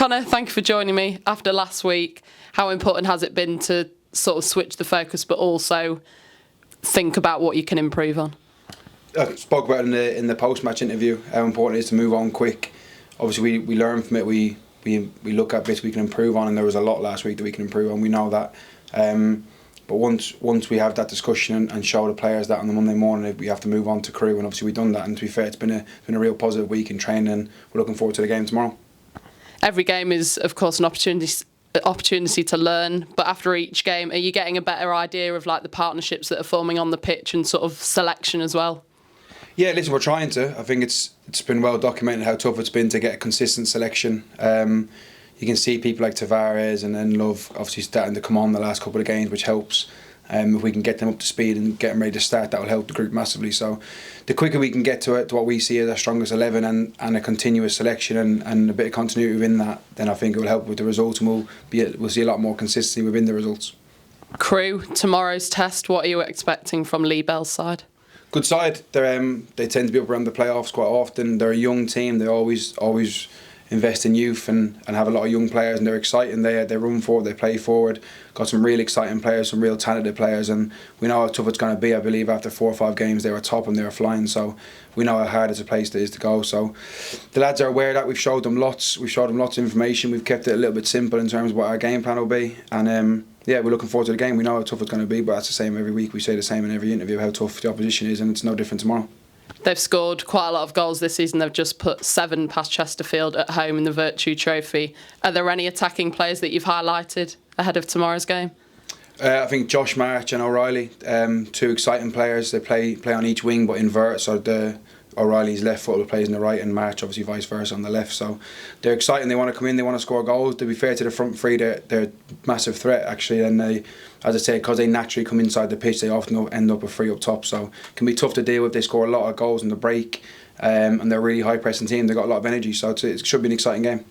Connor, thank you for joining me after last week. How important has it been to sort of switch the focus, but also think about what you can improve on? I spoke about it in the post-match interview, how important it is to move on quick. Obviously, we learn from it. We look at bits we can improve on, and there was a lot last week that we can improve on. We know that. But once we have that discussion and show the players that on the Monday morning, we have to move on to Crewe, and obviously we've done that. And to be fair, it's been a real positive week in training, and we're looking forward to the game tomorrow. Every game is, of course, an opportunity to learn, but after each game, are you getting a better idea of like the partnerships that are forming on the pitch and sort of selection as well? Yeah, listen, we're trying to. I think it's been well documented how tough it's been to get a consistent selection. You can see people like Tavares and then Love obviously starting to come on the last couple of games, which helps. If we can get them up to speed and get them ready to start, that will help the group massively. So the quicker we can get to it, to what we see as our strongest 11 and a continuous selection and a bit of continuity within that, then I think it will help with the results, and we'll see a lot more consistency within the results. Crewe, tomorrow's test, what are you expecting from Lee Bell's side? Good side. They tend to be up around the playoffs quite often. They're a young team. They always invest in youth and have a lot of young players, and they're exciting. They run forward, they play forward. Got some really exciting players, some real talented players, and we know how tough it's going to be. I believe after 4 or 5 games they were top and they were flying, so we know how hard it's a place it is to go. So the lads are aware of that. We've showed them lots of information. We've kept it a little bit simple in terms of what our game plan will be, and yeah, we're looking forward to the game. We know how tough it's going to be, but that's the same every week. We say the same in every interview, how tough the opposition is, and it's no different tomorrow. They've scored quite a lot of goals this season. They've just put 7 past Chesterfield at home in the Virtue Trophy. Are there any attacking players that you've highlighted ahead of tomorrow's game? I think Josh March and O'Reilly, 2 exciting players. They play on each wing but invert, so O'Reilly's left foot plays on the right and March obviously vice versa on the left. So they're exciting, they want to come in, they want to score goals. To be fair to the front three, they're a massive threat actually, and they, as I say, because they naturally come inside the pitch, they often end up a free up top, so it can be tough to deal with. They score a lot of goals in the break, and they're a really high pressing team. They've got a lot of energy, so it should be an exciting game.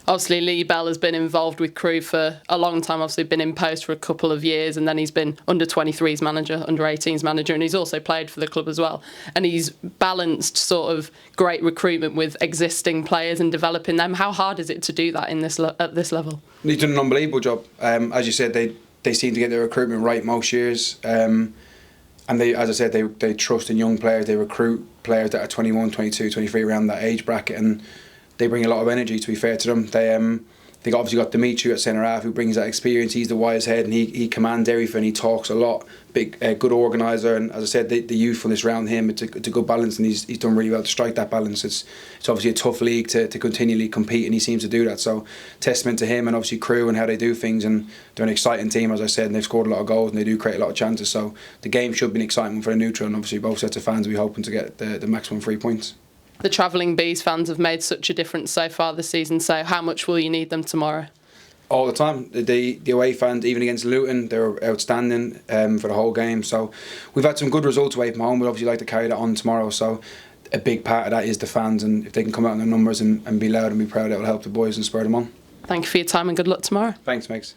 Obviously, Lee Bell has been involved with Crewe for a long time, obviously been in post for a couple of years, and then he's been under-23s manager, under-18s manager, and he's also played for the club as well. And he's balanced sort of great recruitment with existing players and developing them. How hard is it to do that at this level? He's done an unbelievable job. As you said, they seem to get their recruitment right most years. And they, as I said, they trust in young players. They recruit players that are 21, 22, 23, around that age bracket, and they bring a lot of energy, to be fair to them. They obviously got Dimitri at centre half, who brings that experience. He's the wise head, and he commands everything. He talks a lot. Good organiser, and as I said, the youthfulness around him. It's a good balance, and he's done really well to strike that balance. It's obviously a tough league to continually compete, and he seems to do that. So testament to him and obviously Crewe and how they do things, and they're an exciting team, as I said, and they've scored a lot of goals and they do create a lot of chances. So the game should be an exciting one for the neutral, and obviously both sets of fans will be hoping to get the maximum 3 points. The Travelling Bees fans have made such a difference so far this season, so how much will you need them tomorrow? All the time. The away fans, even against Luton, they were outstanding for the whole game. So we've had some good results away from home. We'd obviously like to carry that on tomorrow. So a big part of that is the fans, and if they can come out in their numbers and be loud and be proud, it will help the boys and spur them on. Thank you for your time and good luck tomorrow. Thanks, Megs.